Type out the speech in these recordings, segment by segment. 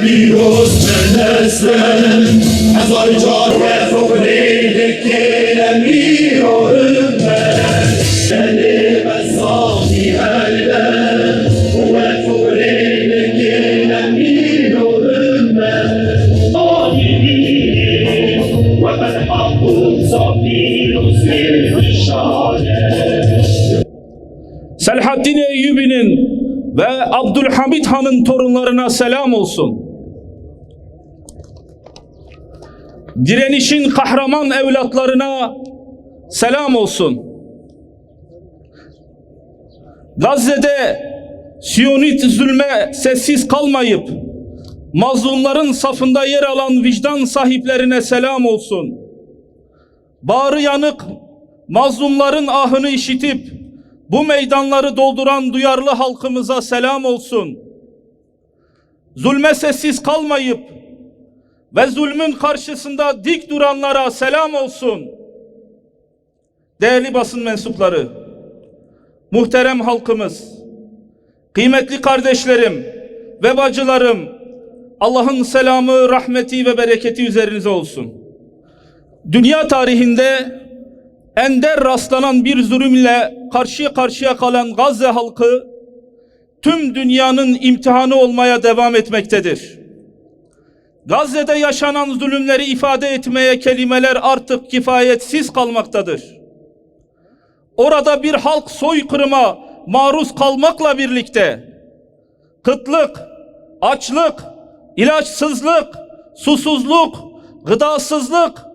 بيروس من أسلم أزرجار وفقرينك الأمير وأمك سلم الصافي هلم وفقرينك الأمير وأمك طالبين وفتحكم صفير سير الشارع. Selahaddin Eyyubi'nin ve Abdülhamid Han'ın torunlarına selam olsun. Direnişin kahraman evlatlarına selam olsun. Gazze'de Siyonist zulme sessiz kalmayıp mazlumların safında yer alan vicdan sahiplerine selam olsun. Bağrı yanık mazlumların ahını işitip bu meydanları dolduran duyarlı halkımıza selam olsun. Zulme sessiz kalmayıp ve zulmün karşısında dik duranlara selam olsun. Değerli basın mensupları, muhterem halkımız, kıymetli kardeşlerim ve bacılarım, Allah'ın selamı, rahmeti ve bereketi üzerinize olsun. Dünya tarihinde ender rastlanan bir zulümle karşıya karşıya kalan Gazze halkı tüm dünyanın imtihanı olmaya devam etmektedir. Gazze'de yaşanan zulümleri ifade etmeye kelimeler artık kifayetsiz kalmaktadır. Orada bir halk soykırıma maruz kalmakla birlikte kıtlık, açlık, ilaçsızlık, susuzluk, gıdasızlık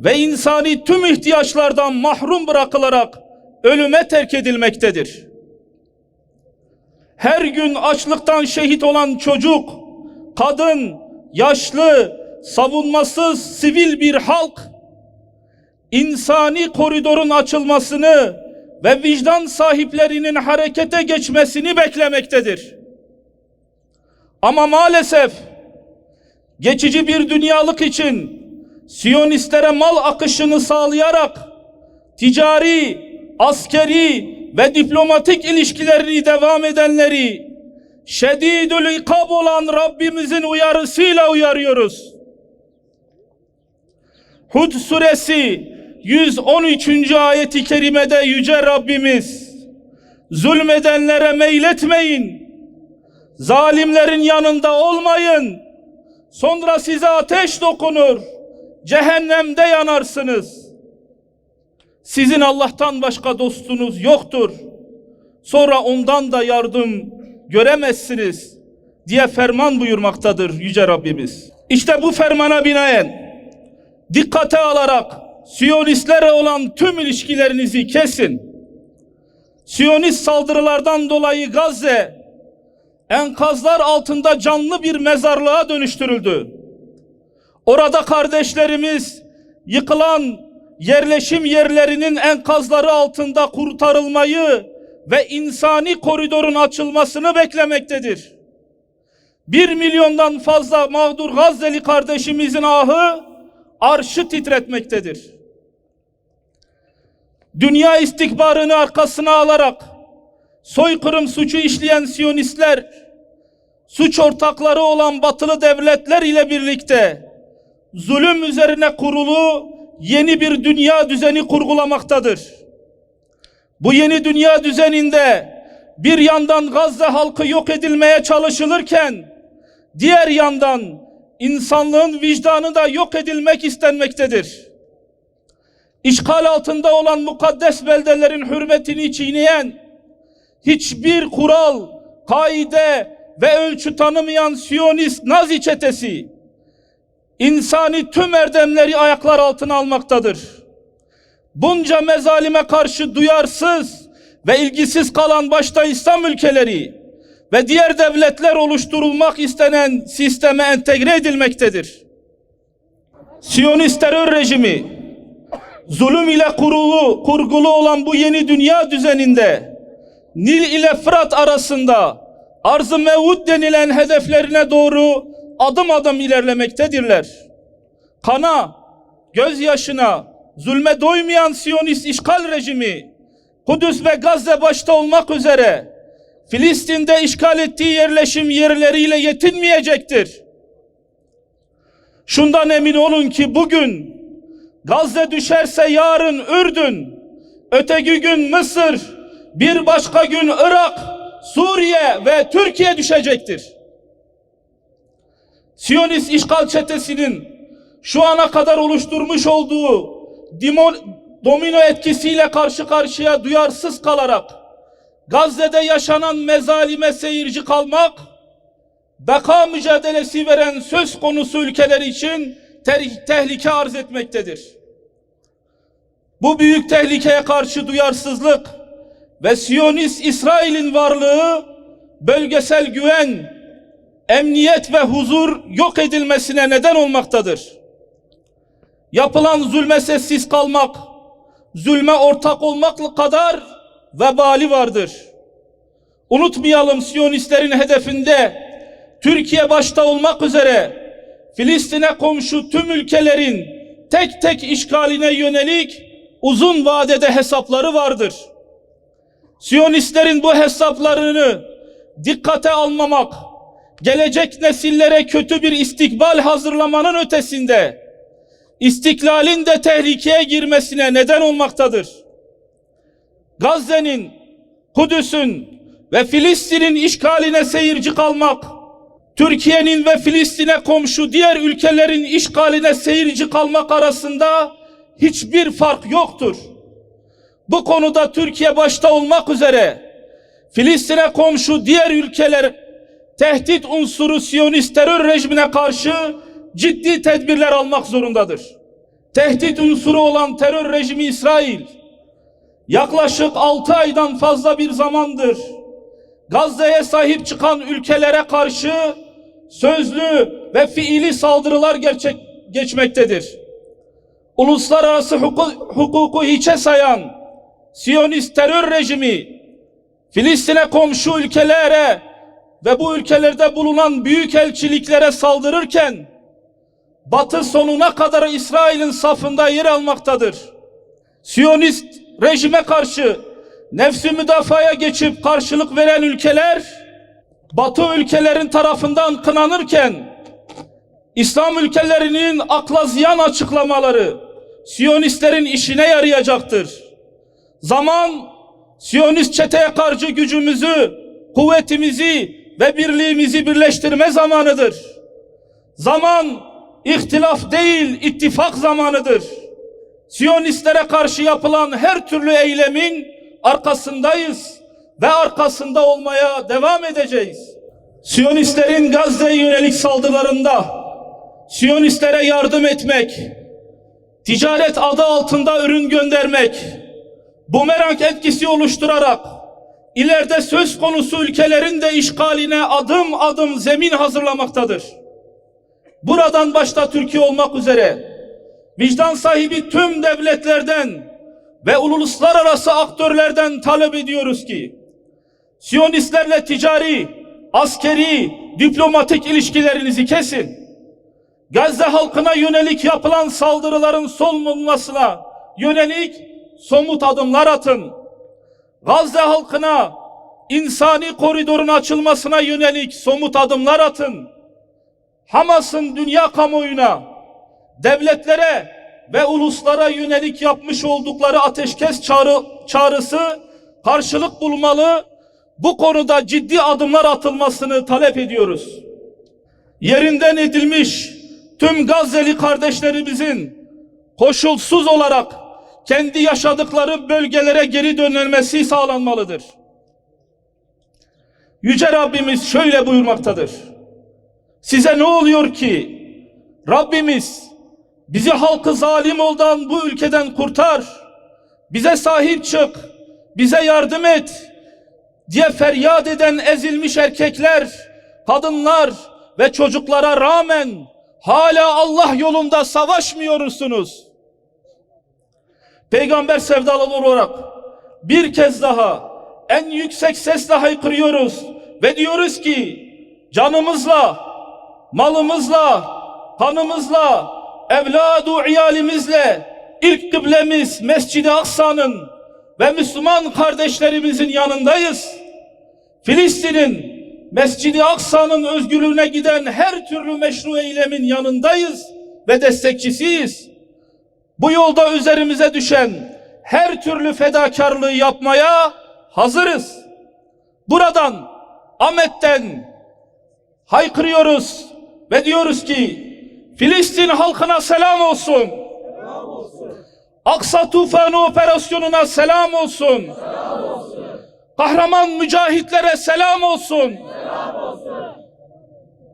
ve insani tüm ihtiyaçlardan mahrum bırakılarak ölüme terk edilmektedir. Her gün açlıktan şehit olan çocuk, kadın, yaşlı, savunmasız sivil bir halk, insani koridorun açılmasını ve vicdan sahiplerinin harekete geçmesini beklemektedir. Ama maalesef geçici bir dünyalık için Siyonistlere mal akışını sağlayarak ticari, askeri ve diplomatik ilişkilerini devam edenleri şedidül ikab olan Rabbimizin uyarısıyla uyarıyoruz. Hud suresi 113. ayeti kerimede yüce Rabbimiz zulmedenlere meyletmeyin, zalimlerin yanında olmayın, sonra size ateş dokunur, cehennemde yanarsınız. Sizin Allah'tan başka dostunuz yoktur. Sonra ondan da yardım göremezsiniz diye ferman buyurmaktadır yüce Rabbimiz. İşte bu fermana binaen dikkate alarak Siyonistlere olan tüm ilişkilerinizi kesin. Siyonist saldırılardan dolayı Gazze enkazlar altında canlı bir mezarlığa dönüştürüldü. Orada kardeşlerimiz yıkılan yerleşim yerlerinin enkazları altında kurtarılmayı ve insani koridorun açılmasını beklemektedir. 1 milyondan fazla mağdur Gazze'li kardeşimizin ahı arşı titretmektedir. Dünya istikbarını arkasına alarak soykırım suçu işleyen Siyonistler, suç ortakları olan batılı devletler ile birlikte zulüm üzerine kurulu yeni bir dünya düzeni kurgulamaktadır. Bu yeni dünya düzeninde bir yandan Gazze halkı yok edilmeye çalışılırken diğer yandan insanlığın vicdanı da yok edilmek istenmektedir. İşgal altında olan mukaddes beldelerin hürmetini çiğneyen, hiçbir kural, kaide ve ölçü tanımayan Siyonist Nazi çetesi insani tüm erdemleri ayaklar altına almaktadır. Bunca mezalime karşı duyarsız ve ilgisiz kalan başta İslam ülkeleri ve diğer devletler oluşturulmak istenen sisteme entegre edilmektedir. Siyonist terör rejimi zulüm ile kurgulu olan bu yeni dünya düzeninde Nil ile Fırat arasında arz-ı mevud denilen hedeflerine doğru adım adım ilerlemektedirler. Kana, gözyaşına, zulme doymayan Siyonist işgal rejimi, Kudüs ve Gazze başta olmak üzere Filistin'de işgal ettiği yerleşim yerleriyle yetinmeyecektir. Şundan emin olun ki bugün Gazze düşerse yarın Ürdün, öteki gün Mısır, bir başka gün Irak, Suriye ve Türkiye düşecektir. Siyonist işgal çetesinin şu ana kadar oluşturmuş olduğu domino etkisiyle karşı karşıya duyarsız kalarak Gazze'de yaşanan mezalime seyirci kalmak, beka mücadelesi veren söz konusu ülkeler için tehlike arz etmektedir. Bu büyük tehlikeye karşı duyarsızlık ve Siyonist İsrail'in varlığı bölgesel güven, emniyet ve huzur yok edilmesine neden olmaktadır. Yapılan zulme sessiz kalmak, zulme ortak olmakla kadar vebali vardır. Unutmayalım, Siyonistlerin hedefinde Türkiye başta olmak üzere Filistin'e komşu tüm ülkelerin tek tek işgaline yönelik uzun vadede hesapları vardır. Siyonistlerin bu hesaplarını dikkate almamak, gelecek nesillere kötü bir istikbal hazırlamanın ötesinde istiklalin de tehlikeye girmesine neden olmaktadır. Gazze'nin, Kudüs'ün ve Filistin'in işgaline seyirci kalmak, Türkiye'nin ve Filistin'e komşu diğer ülkelerin işgaline seyirci kalmak arasında hiçbir fark yoktur. Bu konuda Türkiye başta olmak üzere Filistin'e komşu diğer ülkeler tehdit unsuru Siyonist terör rejimine karşı ciddi tedbirler almak zorundadır. Tehdit unsuru olan terör rejimi İsrail yaklaşık 6 aydan fazla bir zamandır Gazze'ye sahip çıkan ülkelere karşı sözlü ve fiili saldırılar geçmektedir. Uluslararası hukuku hiçe sayan Siyonist terör rejimi Filistin'e komşu ülkelere ve bu ülkelerde bulunan büyükelçiliklere saldırırken Batı sonuna kadar İsrail'in safında yer almaktadır. Siyonist rejime karşı nefsi müdafaya geçip karşılık veren ülkeler Batı ülkelerin tarafından kınanırken İslam ülkelerinin akla ziyan açıklamaları Siyonistlerin işine yarayacaktır. Zaman Siyonist çeteye karşı gücümüzü, kuvvetimizi ve birliğimizi birleştirme zamanıdır. Zaman ihtilaf değil, ittifak zamanıdır. Siyonistlere karşı yapılan her türlü eylemin arkasındayız ve arkasında olmaya devam edeceğiz. Siyonistlerin Gazze'ye yönelik saldırılarında Siyonistlere yardım etmek, ticaret adı altında ürün göndermek, bumerang etkisi oluşturarak ileride söz konusu ülkelerin de işgaline adım adım zemin hazırlamaktadır. Buradan başta Türkiye olmak üzere vicdan sahibi tüm devletlerden ve uluslararası aktörlerden talep ediyoruz ki Siyonistlerle ticari, askeri, diplomatik ilişkilerinizi kesin. Gazze halkına yönelik yapılan saldırıların son bulmasına yönelik somut adımlar atın. Gazze halkına insani koridorun açılmasına yönelik somut adımlar atın. Hamas'ın dünya kamuoyuna, devletlere ve uluslara yönelik yapmış oldukları ateşkes çağrısı karşılık bulmalı, bu konuda ciddi adımlar atılmasını talep ediyoruz. Yerinden edilmiş tüm Gazze'li kardeşlerimizin koşulsuz olarak kendi yaşadıkları bölgelere geri dönülmesi sağlanmalıdır. Yüce Rabbimiz şöyle buyurmaktadır: size ne oluyor ki Rabbimiz bizi halkı zalim olan bu ülkeden kurtar, bize sahip çık, bize yardım et diye feryat eden ezilmiş erkekler, kadınlar ve çocuklara rağmen hala Allah yolunda savaşmıyorsunuz. Peygamber sevdalı olarak bir kez daha en yüksek sesle haykırıyoruz ve diyoruz ki canımızla, malımızla, kanımızla, evladu iyalimizle ilk kıblemiz Mescid-i Aksa'nın ve Müslüman kardeşlerimizin yanındayız. Filistin'in, Mescid-i Aksa'nın özgürlüğüne giden her türlü meşru eylemin yanındayız ve destekçisiyiz. Bu yolda üzerimize düşen her türlü fedakarlığı yapmaya hazırız. Buradan, Ahmet'ten haykırıyoruz ve diyoruz ki Filistin halkına selam olsun. Selam olsun. Aksa Tufanı operasyonuna selam olsun. Selam olsun. Kahraman mücahitlere selam olsun. Selam olsun.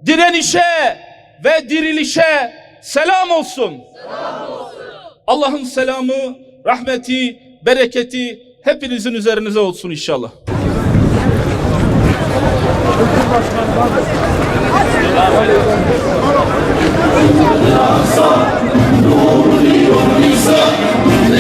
Direnişe ve dirilişe selam olsun. Selam olsun. Allah'ın selamı, rahmeti, bereketi hepinizin üzerinize olsun inşallah. Nurlu yol bize